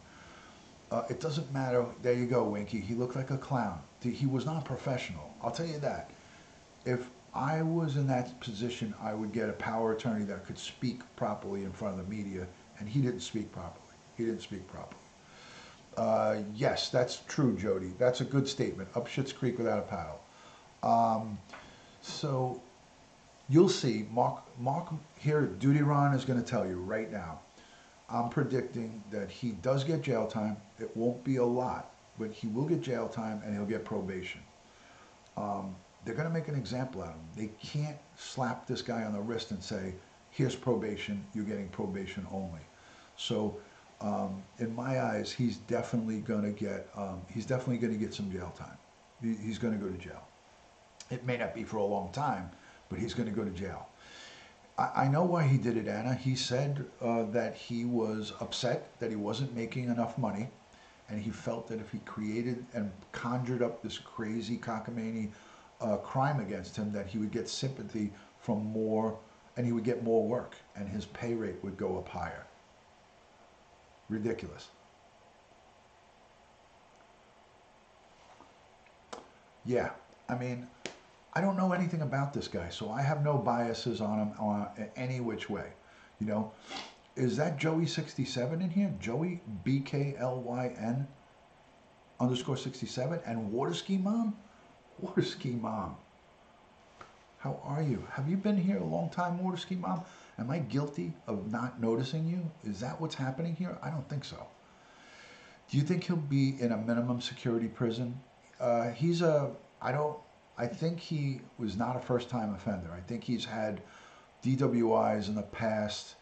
It doesn't matter. There you go, Winky. He looked like a clown. He was not professional. I'll tell you that. If I was in that position, I would get a power attorney that could speak properly in front of the media, and he didn't speak properly. Yes, that's true, Jody. That's a good statement. Up Schitt's Creek without a paddle. So you'll see. Mark here, Duty Ron is going to tell you right now. I'm predicting that he does get jail time. It won't be a lot, but he will get jail time and he'll get probation. They're going to make an example out of him. They can't slap this guy on the wrist and say, here's probation, you're getting probation only. So in my eyes, he's definitely going to get some jail time. He's going to go to jail. It may not be for a long time, but he's going to go to jail. I know why he did it, Anna. He said that he was upset that he wasn't making enough money, and he felt that if he created and conjured up this crazy cockamamie crime against him, that he would get sympathy from more, and he would get more work, and his pay rate would go up higher. Ridiculous. Yeah, I mean, I don't know anything about this guy, so I have no biases on him any which way. You know, is that Joey67 in here? Joey BKLYN _67 and Waterski Mom? Waterski Mom. How are you? Have you been here a long time, Waterski Mom? Am I guilty of not noticing you? Is that what's happening here? I don't think so. Do you think he'll be in a minimum security prison? I think he was not a first-time offender. I think he's had DWIs in the past.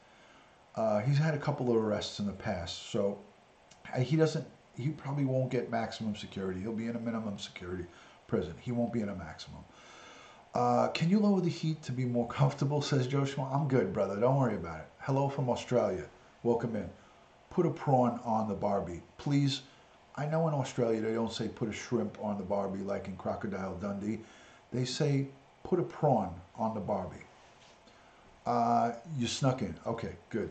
He's had a couple of arrests in the past. So he probably won't get maximum security. He'll be in a minimum security prison. He won't be in a maximum. Can you lower the heat to be more comfortable, says Joshua. I'm good, brother. Don't worry about it. Hello from Australia. Welcome in. put a prawn on the Barbie. Please, I know in Australia they don't say put a shrimp on the Barbie like in Crocodile Dundee. They say put a prawn on the Barbie. You snuck in. Okay, good.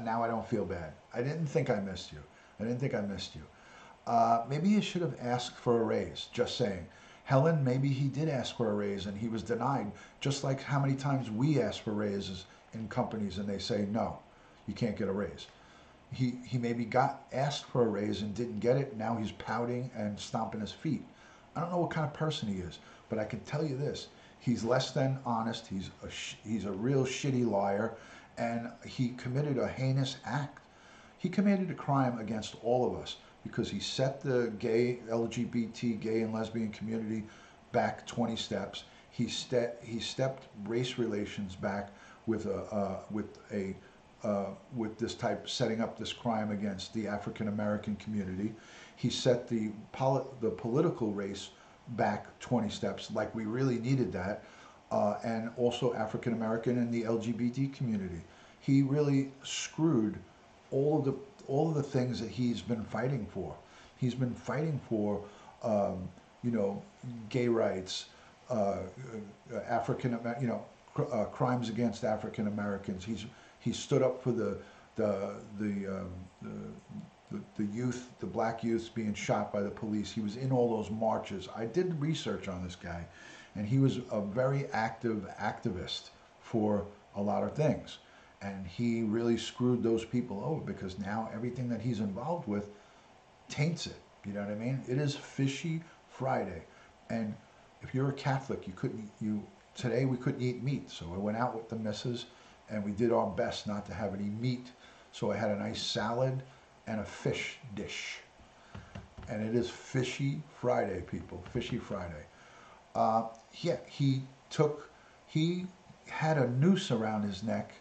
Now I don't feel bad. I didn't think I missed you. I didn't think I missed you. Maybe you should have asked for a raise, just saying. Helen, maybe he did ask for a raise and he was denied, just like how many times we ask for raises in companies and they say, no, you can't get a raise. He maybe asked for a raise and didn't get it. Now he's pouting and stomping his feet. I don't know what kind of person he is, but I can tell you this. He's less than honest. He's a real shitty liar, and he committed a heinous act. He committed a crime against all of us because he set the LGBT, gay and lesbian community back 20 steps. He stepped race relations back with this type, setting up this crime against the African American community. He set the political race back 20 steps, like we really needed that, and also African American and the LGBT community. He really screwed all of the things that he's been fighting for. He's been fighting for, gay rights, crimes against African Americans. He stood up for the youth, the black youths being shot by the police. He was in all those marches. I did research on this guy, and he was a very active activist for a lot of things. And he really screwed those people over because now everything that he's involved with taints it. You know what I mean? It is Fishy Friday. And if you're a Catholic, today we couldn't eat meat. So I went out with the missus and we did our best not to have any meat. So I had a nice salad and a fish dish. And it is Fishy Friday, people. Fishy Friday. He had a noose around his neck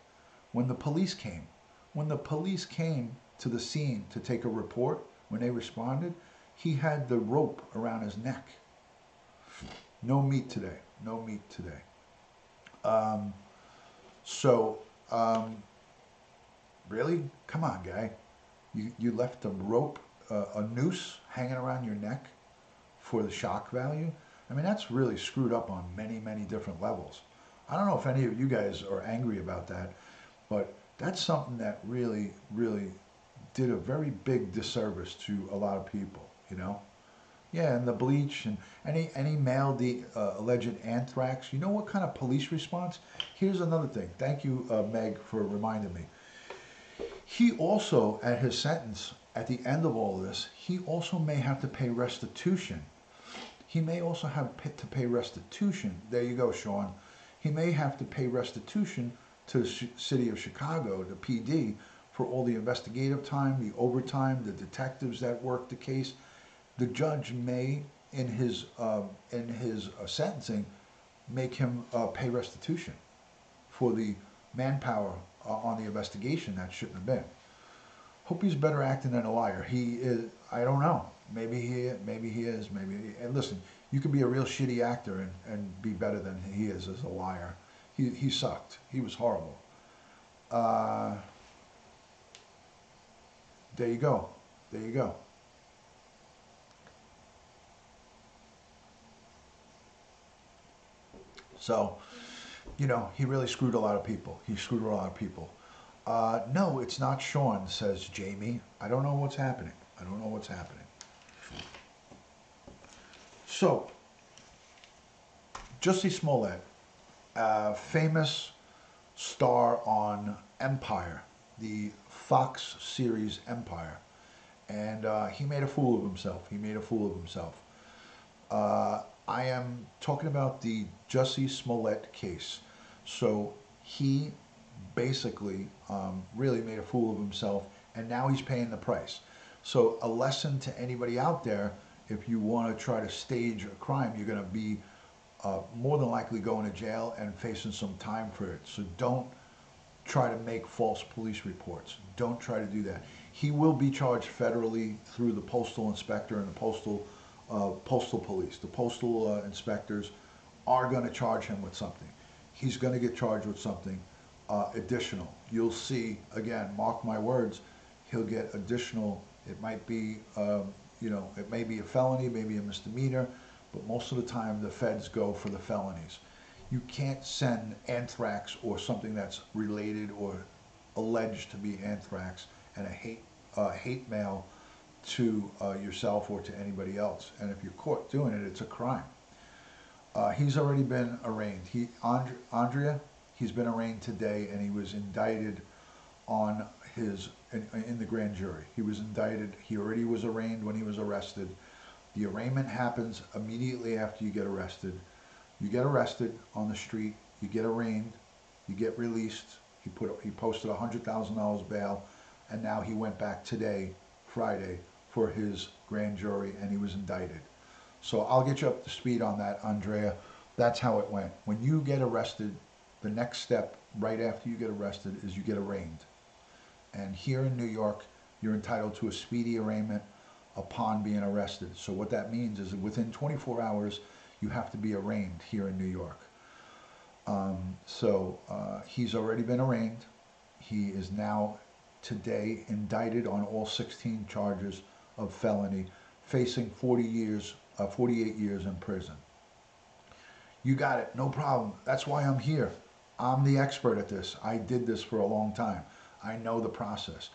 when the police came. When the police came to the scene to take a report, when they responded, he had the rope around his neck. No meat today. No meat today. Really? Come on, guy. You left a rope, a noose hanging around your neck for the shock value? I mean, that's really screwed up on many, many different levels. I don't know if any of you guys are angry about that, but that's something that really, really did a very big disservice to a lot of people, you know? Yeah, and the bleach and any male alleged anthrax. You know what kind of police response? Here's another thing. Thank you, Meg, for reminding me. He also, at his sentence, at the end of all this, he also may have to pay restitution. He may also have to pay restitution. There you go, Sean. He may have to pay restitution to the city of Chicago, the PD, for all the investigative time, the overtime, the detectives that worked the case. The judge may, in his sentencing, make him pay restitution for the manpower on the investigation that shouldn't have been. Hope he's better acting than a liar. He is. I don't know. Maybe he is. And listen, you can be a real shitty actor and be better than he is as a liar. He sucked. He was horrible. There you go. There you go. So, you know, he really screwed a lot of people. He screwed a lot of people. No, it's not Sean, says Jamie. I don't know what's happening. I don't know what's happening. So, Jussie Smollett, famous star on Empire, the Fox series Empire. And he made a fool of himself. He made a fool of himself. I am talking about the Jussie Smollett case. So he basically really made a fool of himself, and now he's paying the price. So a lesson to anybody out there: if you want to try to stage a crime, you're going to be more than likely going to jail and facing some time for it. So don't try to make false police reports. Don't try to do that. He will be charged federally through the postal inspector and the postal police. The postal inspectors are going to charge him with something. He's going to get charged with something additional. You'll see, again, mark my words, he'll get additional, it might be, it may be a felony, maybe a misdemeanor, but most of the time the feds go for the felonies. You can't send anthrax or something that's related or alleged to be anthrax and a hate mail to yourself or to anybody else. And if you're caught doing it, it's a crime. He's already been arraigned. Andrea, he's been arraigned today, and he was indicted on in the grand jury. He was indicted. He already was arraigned when he was arrested. The arraignment happens immediately after you get arrested. You get arrested on the street. You get arraigned. You get released. He posted $100,000 bail, and now he went back today, Friday, for his grand jury, and he was indicted. So I'll get you up to speed on that, Andrea. That's how it went. When you get arrested, the next step right after you get arrested is you get arraigned. And here in New York, you're entitled to a speedy arraignment upon being arrested. So what that means is that within 24 hours, you have to be arraigned here in New York. He's already been arraigned. He is now today indicted on all 16 charges of felony, facing 48 years in prison. You got it, no problem. That's why I'm here. I'm the expert at this. I did this for a long time. I know the process.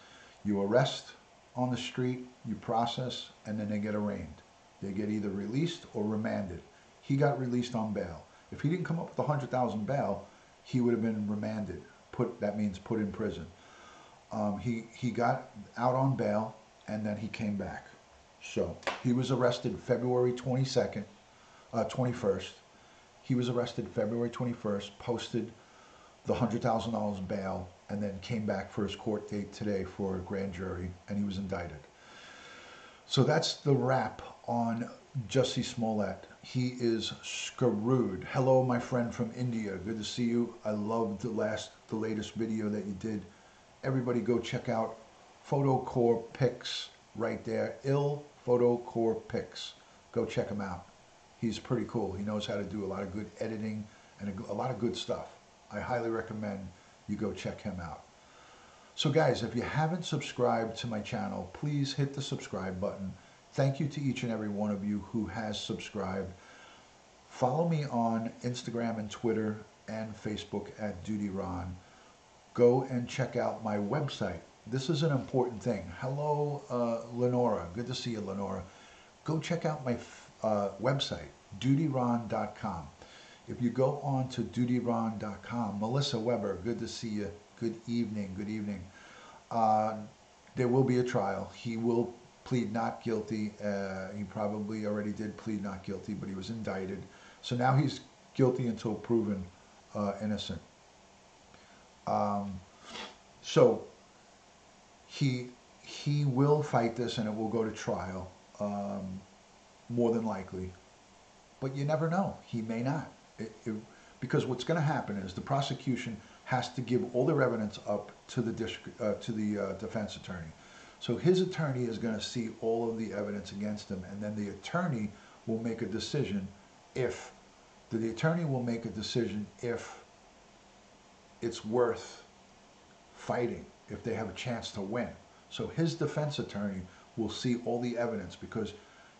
You arrest on the street, you process, and then they get arraigned. They get either released or remanded. He got released on bail. If he didn't come up with $100,000 bail, he would have been remanded. That means put in prison. He got out on bail, and then he came back. So he was arrested February 21st. He was arrested February 21st, posted the $100,000 bail, and then came back for his court date today for a grand jury, and he was indicted. So that's the wrap on Jussie Smollett. He is screwed. Hello, my friend from India. Good to see you. I loved the latest video that you did. Everybody go check out Photo Core Pics right there. Photo Core Pics. Go check him out. He's pretty cool. He knows how to do a lot of good editing and a lot of good stuff. I highly recommend you go check him out. So guys, if you haven't subscribed to my channel, please hit the subscribe button. Thank you to each and every one of you who has subscribed. Follow me on Instagram and Twitter and Facebook at DutyRon. Go and check out my website. This is an important thing. Hello, Lenora. Good to see you, Lenora. Go check out my website, dutyron.com. If you go on to dutyron.com, Melissa Weber, good to see you. Good evening, good evening. There will be a trial. He will plead not guilty. He probably already did plead not guilty, but he was indicted. So now he's guilty until proven innocent. So he will fight this, and it will go to trial, more than likely. But you never know. He may not. Because what's going to happen is the prosecution has to give all their evidence up to the defense attorney. So his attorney is going to see all of the evidence against him, and then the attorney will make a decision if it's worth fighting, if they have a chance to win. So his defense attorney will see all the evidence, because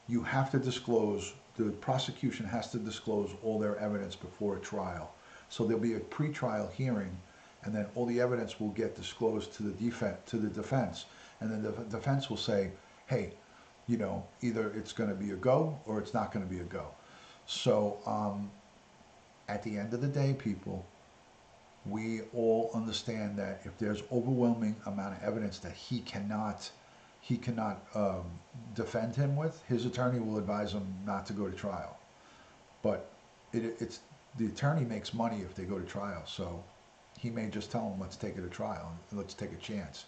you have to disclose, the prosecution has to disclose all their evidence before a trial. So there'll be a pre-trial hearing, and then all the evidence will get disclosed to the defense. And then the defense will say, hey, either it's going to be a go or it's not going to be a go. So at the end of the day, people, we all understand that if there's overwhelming amount of evidence that he cannot defend him with, his attorney will advise him not to go to trial. But it's the attorney makes money if they go to trial, so he may just tell him, let's take it to trial and let's take a chance.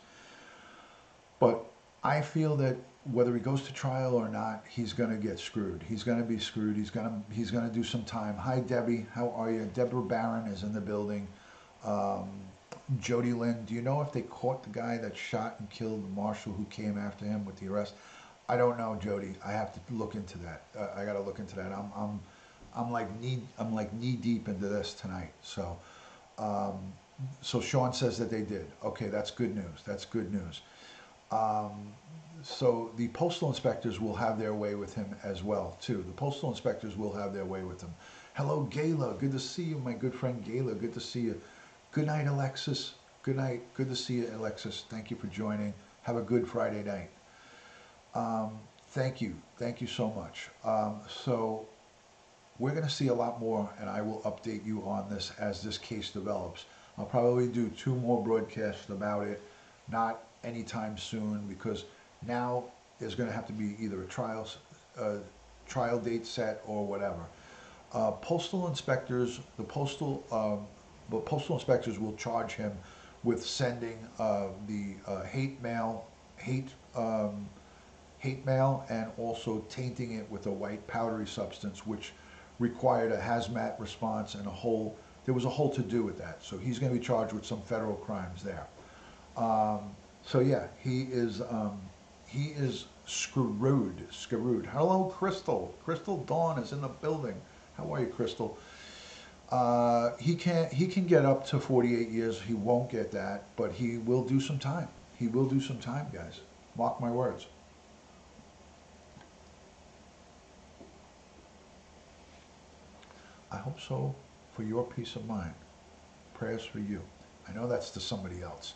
But I feel that whether he goes to trial or not, he's going to get screwed. He's going to be screwed. He's going to do some time. Hi, Debbie. How are you? Deborah Barron is in the building. Jody Lynn, do you know if they caught the guy that shot and killed the marshal who came after him with the arrest? I don't know, Jody. I have to look into that. I got to look into that. I'm like knee deep into this tonight. So, so Sean says that they did. Okay, that's good news. That's good news. So the postal inspectors will have their way with him as well, too. The postal inspectors will have their way with him. Hello, Gayla. Good to see you, my good friend Gayla. Good to see you. Good night, Alexis. Good night. Good to see you, Alexis. Thank you for joining. Have a good Friday night. Thank you. Thank you so much. So we're going to see a lot more, and I will update you on this as this case develops. I'll probably do 2 more broadcasts about it, not anytime soon, because now there's going to have to be either a trial date set or whatever. Postal inspectors, the postal inspectors will charge him with sending the hate mail, and also tainting it with a white powdery substance, which required a hazmat response and there was a whole to do with that. So he's going to be charged with some federal crimes there. So yeah, he is screwed. Hello, Crystal. Crystal Dawn is in the building. How are you, Crystal? He can get up to 48 years. He won't get that, but he will do some time. He will do some time, guys. Mark my words. I hope so, for your peace of mind. Prayers for you. I know that's to somebody else.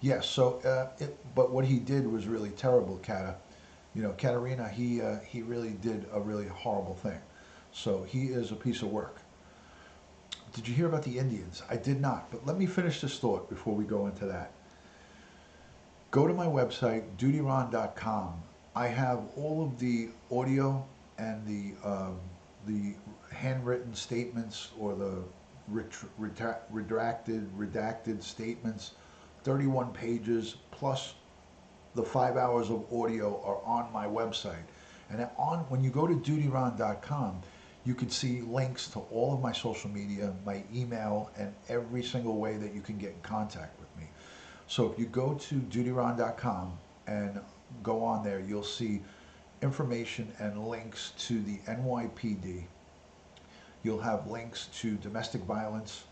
Yes, so, but what he did was really terrible, Kata. You know, Katarina, he really did a really horrible thing. So he is a piece of work. Did you hear about the Indians? I did not, but let me finish this thought before we go into that. Go to my website, dutyron.com. I have all of the audio and the handwritten statements, or the redacted statements, 31 pages, plus the 5 hours of audio are on my website. And when you go to dutyron.com, you can see links to all of my social media, my email, and every single way that you can get in contact with me. So if you go to dutyron.com and go on there, you'll see information and links to the NYPD. You'll have links to domestic violence,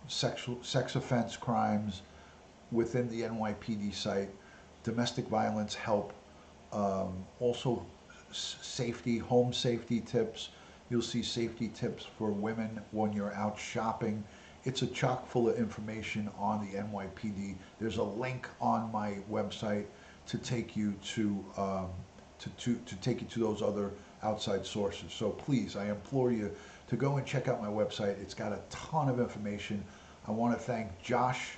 sex offense crimes within the NYPD site, domestic violence help, also safety, home safety tips. You'll see safety tips for women when you're out shopping. It's a chock full of information on the NYPD. There's a link on my website to take you to take you to those other outside sources. So please, I implore you to go and check out my website. It's got a ton of information. I want to thank Josh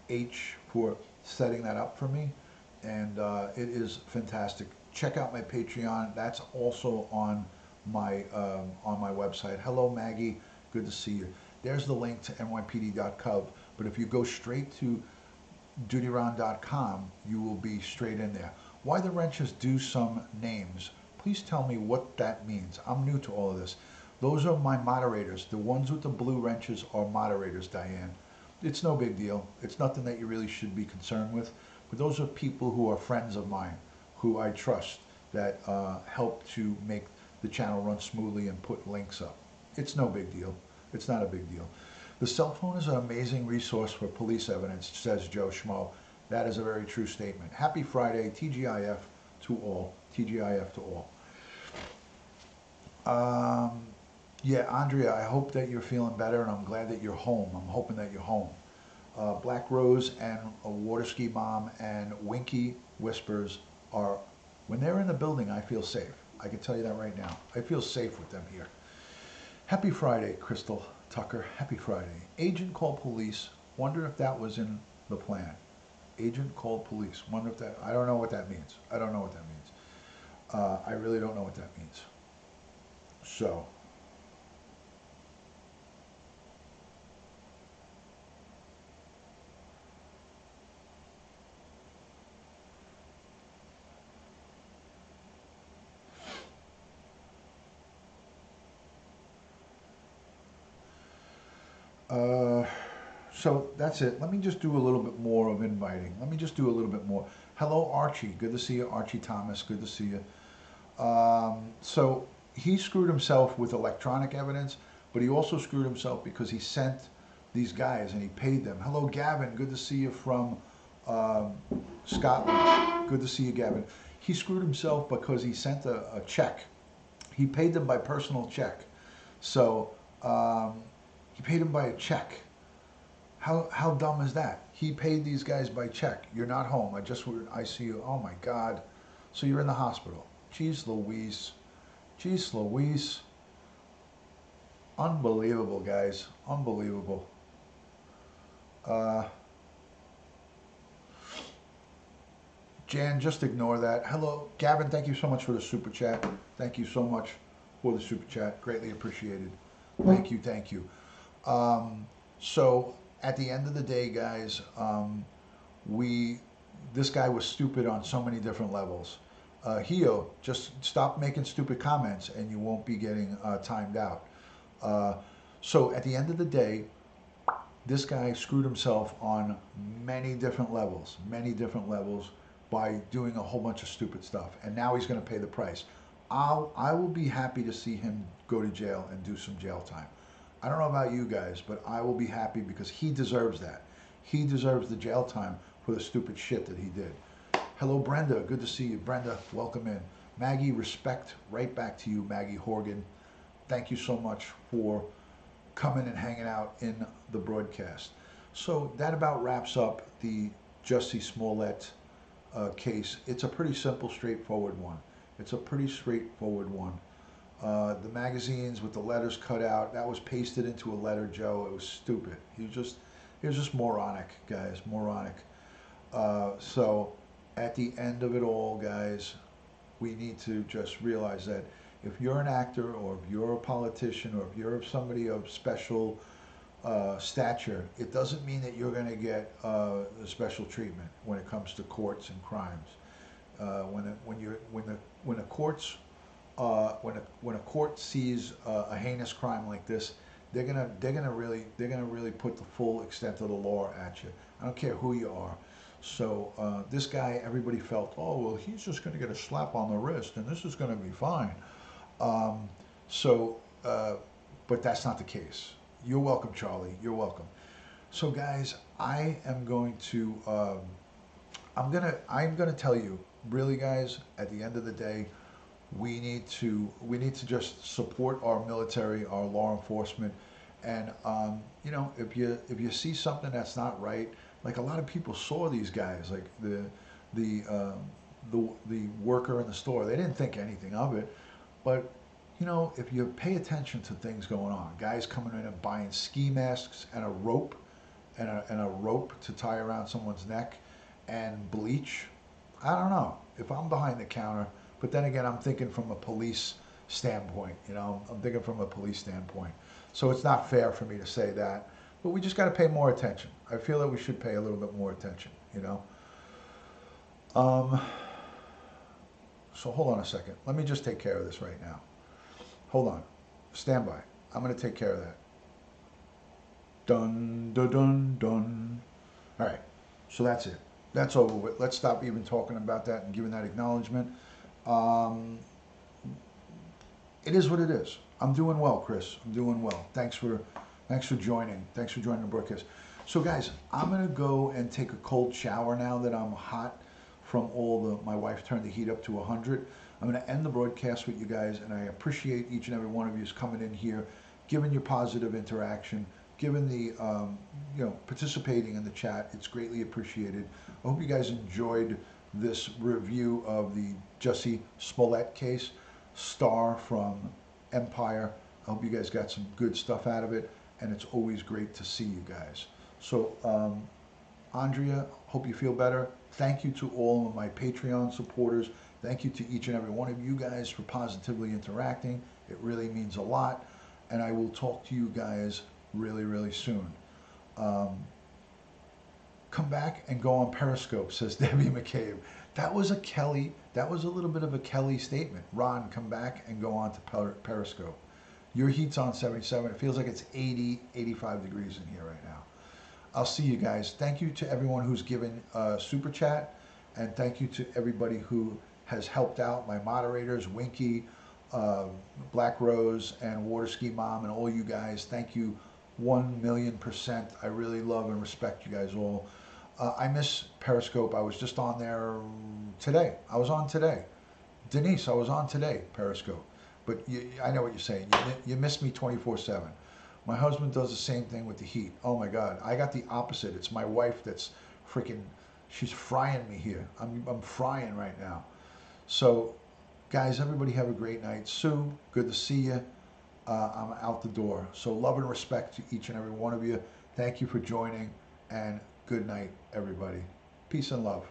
H for setting that up for me, and it is fantastic. Check out my Patreon. That's also on my website. Hello, Maggie. Good to see you. There's the link to nypd.gov. But if you go straight to dutyron.com, you will be straight in there. Why the wrenches do some names? Please tell me what that means. I'm new to all of this. Those are my moderators. The ones with the blue wrenches are moderators, Diane. It's no big deal. It's nothing that you really should be concerned with. But those are people who are friends of mine, who I trust, that help to make the channel run smoothly and put links up. It's no big deal. It's not a big deal. The cell phone is an amazing resource for police evidence, says Joe Schmo. That is a very true statement. Happy Friday, TGIF to all. TGIF to all. Yeah, Andrea, I hope that you're feeling better, and I'm glad that you're home. I'm hoping that you're home. Black Rose and a Water Ski Mom and Winky Whispers are, when they're in the building, I feel safe. I can tell you that right now. I feel safe with them here. Happy Friday, Crystal Tucker. Happy Friday. Agent called police. Wonder if that was in the plan. Agent called police. Wonder if that, I don't know what that means. I don't know what that means. I really don't know what that means. So. So that's it. Let me just do a little bit more of inviting. Let me just do a little bit more. Hello, Archie. Good to see you, Archie Thomas. Good to see you. So he screwed himself with electronic evidence, but he also screwed himself because he sent these guys and he paid them. Hello, Gavin. Good to see you from Scotland, good to see you, Gavin. He screwed himself because he sent a check. He paid them by personal check. So he paid them by a check. How dumb is that? He paid these guys by check. You're not home. I see you. Oh my God. So you're in the hospital. Jeez Louise. Jeez Louise. Unbelievable, guys. Unbelievable. Jan, just ignore that. Hello, Gavin, thank you so much for the super chat. Thank you so much for the super chat. Greatly appreciated. Thank you, thank you. So at the end of the day, guys, this guy was stupid on so many different levels. Hio, just stop making stupid comments and you won't be getting timed out. So at the end of the day, this guy screwed himself on many different levels by doing a whole bunch of stupid stuff. And now he's going to pay the price. I will be happy to see him go to jail and do some jail time. I don't know about you guys, but I will be happy because he deserves that. He deserves the jail time for the stupid shit that he did. Hello, Brenda. Good to see you. Brenda, welcome in. Maggie, respect right back to you, Maggie Horgan. Thank you so much for coming and hanging out in the broadcast. So that about wraps up the Jussie Smollett case. It's a pretty simple, straightforward one. It's a pretty straightforward one. The magazines with the letters cut out, that was pasted into a letter, Joe. It was stupid. He was just moronic, guys, moronic. So at the end of it all, guys, we need to just realize that if you're an actor or if you're a politician or if you're somebody of special stature, it doesn't mean that you're going to get special treatment when it comes to courts and crimes. When a court sees a heinous crime like this, they're gonna really put the full extent of the law at you. I don't care who you are. So this guy, everybody felt, oh well, he's just gonna get a slap on the wrist and this is gonna be fine. But that's not the case. You're welcome, Charlie. You're welcome. So guys, I am going to I'm gonna tell you, really, guys, at the end of the day, we need to just support our military, our law enforcement, and you know, if you see something that's not right, like a lot of people saw these guys, like the worker in the store, they didn't think anything of it, but you know, if you pay attention to things going on, guys coming in and buying ski masks and a rope and a rope to tie around someone's neck and bleach. I don't know if I'm behind the counter, but then again, I'm thinking from a police standpoint, you know, I'm thinking from a police standpoint. So it's not fair for me to say that, but we just got to pay more attention. I feel that we should pay a little bit more attention, you know. So hold on a second. Let me just take care of this right now. Hold on. Stand by. I'm going to take care of that. Dun, dun, dun, dun. All right. So that's it. That's over with. Let's stop even talking about that and giving that acknowledgement. It is what it is. I'm doing well, Chris. I'm doing well. Thanks for joining. Thanks for joining the broadcast. So guys, I'm going to go and take a cold shower now that I'm hot from my wife turned the heat up to 100. I'm going to end the broadcast with you guys, and I appreciate each and every one of you coming in here, giving your positive interaction, giving the, you know, participating in the chat. It's greatly appreciated. I hope you guys enjoyed this review of the Jussie Smollett case, star from Empire. I hope you guys got some good stuff out of it, and it's always great to see you guys. So, Andrea, hope you feel better. Thank you to all of my Patreon supporters. Thank you to each and every one of you guys for positively interacting. It really means a lot, and I will talk to you guys really, really soon. Come back and go on Periscope, says Debbie McCabe. That was a little bit of a Kelly statement. Ron, come back and go on to Periscope. Your heat's on 77. It feels like it's 80, 85 degrees in here right now. I'll see you guys. Thank you to everyone who's given super chat, and thank you to everybody who has helped out, my moderators, Winky, Black Rose, and Water Ski Mom, and all you guys. Thank you 1,000,000%. I really love and respect you guys all. I miss Periscope. I was just on there today. I was on today. Denise, I was on today, Periscope. But I know what you're saying. You miss me 24/7. My husband does the same thing with the heat. Oh my God, I got the opposite. It's my wife that's freaking, she's frying me here. I'm frying right now. So, guys, everybody have a great night. Sue, good to see you. I'm out the door. So love and respect to each and every one of you. Thank you for joining, and good night, everybody. Peace and love.